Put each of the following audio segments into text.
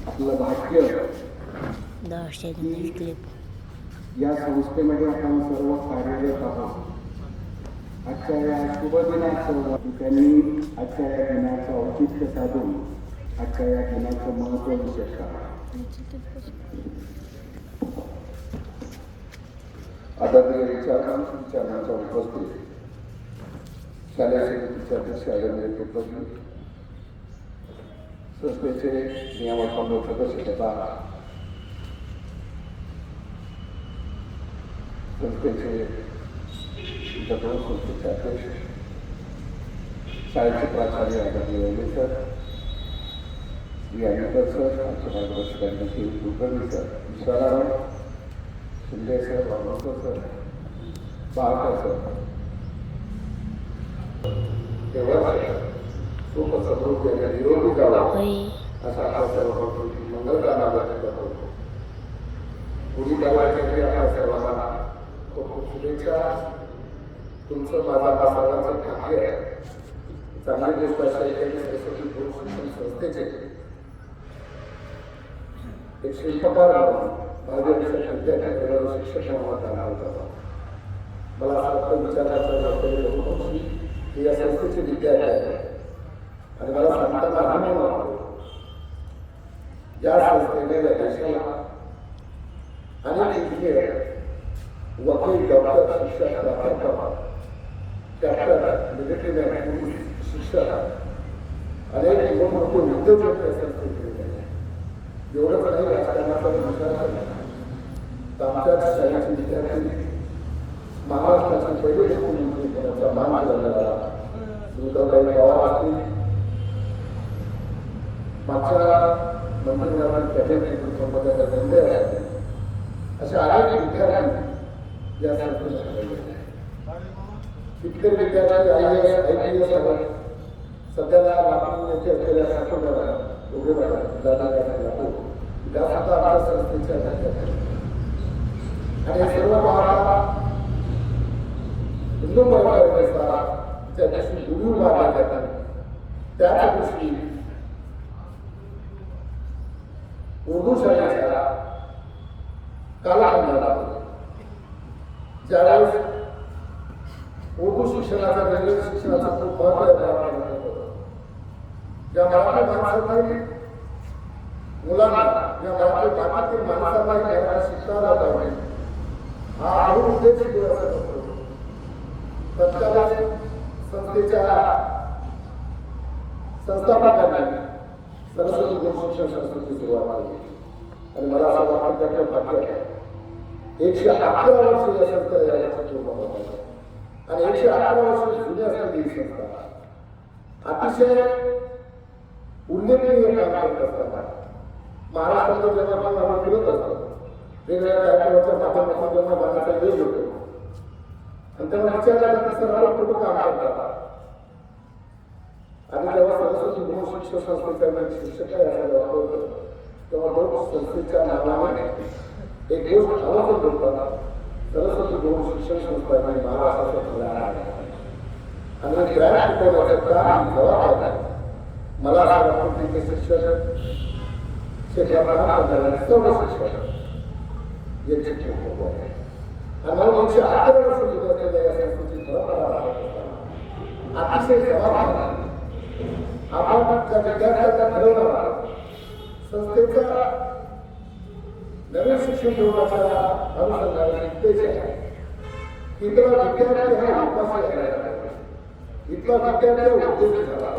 आपलं भाग्य या संस्थेमध्ये आपण सर्व कार्यरत आहोत. आजच्या या शुभ दिनाचं त्यांनी आजच्या या दिनाचं औचित्य साधून आजच्या या दिनाचं महत्त्व विशेष करा. आदरणीय विचारांच्या उपस्थित शालेय समितीचे अध्यक्ष आदरणीय कुलकर्णी, संस्थेचे नियामक मंडळ सदस्य तथा संस्थेचे संस्थेचे अध्यक्ष, शाळेचे प्राचार्य आदरणीय वैद्य सर, श्री अनिकर सर, आमचे मार्गदर्शक Shri Kulkarni sir, Vishwaram Shinde sir, Wamkar sir, Balkar sir, सुख समृद्धी आणि निरोगी जावा असा आपला सर्व मंगलकामना व्यक्त करतो. पुढील काळासाठी आपल्या सर्वांना खूप खूप शुभेच्छा. तुमचं माझा हा सर्वांचं भाग्य आहे. चांगली गोष्ट अशा सरस्वती गुरुशिक्षण संस्थेचे एक शिल्पकार म्हणून विद्यार्थी शिक्षक म्हणून काम होता. मला असं वाटतं विचाराचा ही या संस्थेचे विद्यार्थी आहे आणि मला सांगताना अभिमान वाटतो. या संस्थेने या देशाला अनेक इंजिनियर, वकील, डॉक्टर, शिक्षक, प्राध्यापक, कॅप्टन, मिलिटरीमॅन, पोलीस, शिक्षक, अनेक मोठमोठे उद्योजक या संस्थेत केले आहे. एवढंच नाही, राजकारणाचा विचार तर आमच्याच शाळेचे विद्यार्थी महाराष्ट्राचे पहिले मुख्यमंत्री पदाचा मान झालेला सुनीताताई पवार असतील, मागच्या मंत्रिमंडळात कॅबिनेट नेमले असतील, असे अनेक विद्यार्थी या संस्थेत झालेले आहेत. इतके विद्यार्थी IAS आहेत. सध्याला नागपूर येथे असलेल्या साठवणारा उमेदवार त्या सुद्धा आपल्या संस्थेच्या अध्यक्ष आहेत. आणि हे सर्व पाहता हिंदू परंपरेनुसार ज्या दिवशी गुरु मानले जातात त्याच दिवशी उर्दू शाळेचा कालखंड लागतो. ज्यावेळेस उर्दू शिक्षणाचा वेगवेगळ्या शिक्षणाचा खूप महत्व ज्या मराठी माणसांनी मुलांना या मराठी मातीतील माणसांना मराठी शिक्षणाला पाहिजे हा उद्देश असतो. तत्कालीन संस्थेच्या संस्थापकांनी सरस्वती गुरुशिक्षण संस्थेची सुरुवात केली आणि मला असं वाटतं त्याच्या भाग्य 111 वर्ष या संस्था आणि 111 वर्ष जुनी असलेली ही संस्था अतिशय उल्लेखनीय काम करत असताना महाराष्ट्रात जेव्हा आपण फिरत असतो वेगवेगळ्या कार्यक्रमाच्या माध्यमातून जेव्हा मानाचा योग होतो आणि तेव्हा विचारला की सर्व कुठं काम करतात आणि जेव्हा सरस्वती गुरुशिक्षण संस्थेच्या शिक्षक असायला होतं तेव्हा लोक संस्थेच्या नावाने एक गोष्ट आवाज बोलतात. सरस्वती गुरुशिक्षण संस्था आणि महाराष्ट्राचा ब्रँड आहे आणि ब्रँड टिकवण्याचं काम जबाबदार आहे. मला असं वाटतं की शिक्षक क्षेत्रात काम करणारे सर्व शिक्षक याची खूप आहे आणि म्हणून 111 वर्ष जुन्या या संस्कृतीची परंपरा अतिशय जबाबदार आपण त्या विद्यार्थ्यांना ठरवणार आहोत. संस्थेचा नवीन शिक्षण धोरणाच्या अनुषंगाने उद्देश आहे की इथला विद्यार्थी हा उपास करायला इथला विद्यार्थी उद्देश झाला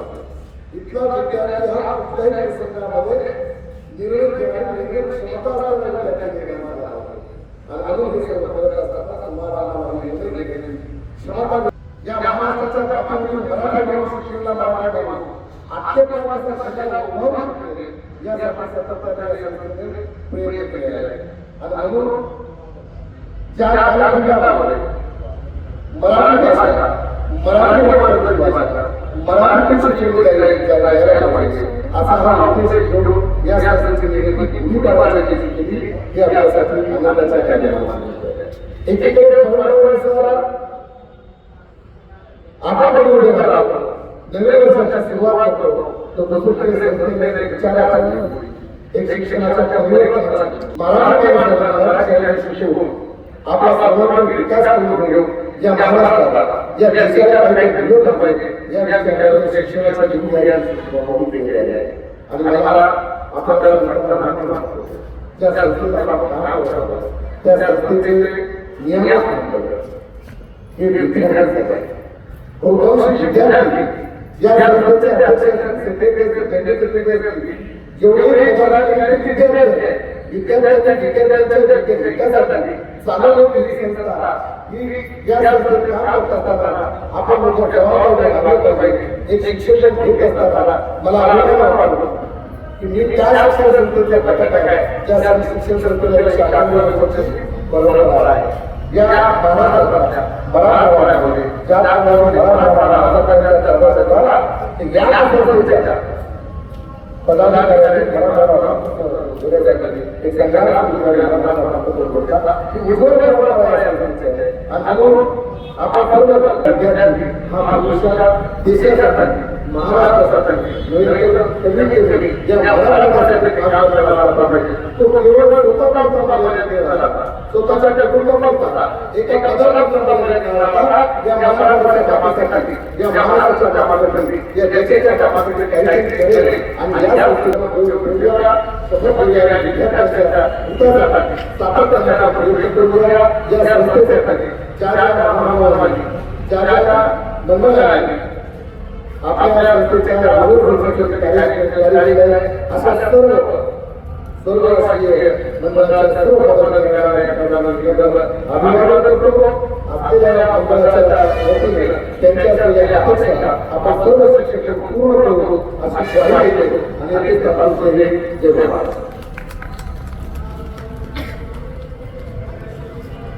इथला विद्यार्थी हा कुठल्याही प्रसंगामध्ये निर्णय घेण्याची क्षमता असलेला विद्यार्थी निर्माण झाला आणि म्हणून हे सर्व करत असताना तुम्हाला निर्णय घेण्याची क्षमता या महाराष्ट्राच्या बापावरील मराठी भाऊ शिक्षणाला मराठी भाऊ आठ्येपर्यंत सगळ्याला उभं यासाठी सातत्याने या संस्थेने प्रयत्न केलेला आहे आणि म्हणून ज्या कालखंडामध्ये मराठी भाषा मराठी भाषा मराठी शिक्षण द्यायला पाहिजे असा हा उद्देश घेऊन या संस्थेने निर्मिती गुढीपाडवाची केली हे आपल्यासाठी आनंदाचा कार्य आहे. एकीकडे परंपरेनुसार आपण उभे राहतो नवीन वर्षाची सुरुवात करतो तो दुसरीकडे संस्थेने विचाराचा एक शिक्षणाच्या परिवर्तनाची मराठी माणसाला शिकवून आपला सर्वांगीण विकास करून घेऊ या महाराष्ट्राला या देशाला काही दिलं पाहिजे या विचारावर शिक्षणाचा जिम्मेदारी आहे आणि मला आपल्याला त्या संस्थेचा काम करतो त्या संस्थेचे नियम हे विद्यार्थी बहुतांश विद्यार्थी या संस्थेचे अध्यक्ष जेवढे विद्यार्थ्यांच्या विकासासाठी चालवलेली संस्था ही या संस्थेत काम करत असताना आपण मोठ्या जबाबदारी पाहिजे एक शिक्षण घेत असताना मला अभिमान वाटतो की मी त्या शिक्षण संस्थेचा घटक आहे ज्या शिक्षण संस्थेला बरोबर आहे या महाराष्ट्राच्या मराठवाड्यामध्ये ज्या या संस्थेच्या पदाधिकारी एक संघाला आपण विद्यार्थी हा भविष्याला देशासाठी महाराष्ट्रासाठी स्वतःच्या कुटुंबाचा एका या महाराष्ट्राच्या कामासाठी या देशाच्या कामासाठी काहीतरी करेल आणि या गोष्टीला विद्यार्थ्यांच्या विकासासाठी सातत्याचा प्रयोग करूया या संस्थेसाठी ज्या महामानवांनी ज्या मंडळांनी आपल्या संस्थेच्या अशा सर्वराष्ट्रीय मंडळाच्या सर्व पदाधिकाऱ्यांना अभिवादन करतो आपल्या मंडळाच्या वतीने त्यांच्या अपेक्षा आपण सर्व शिक्षक पूर्ण करू अशी ग्वाही देतो आणि ते जय भारत.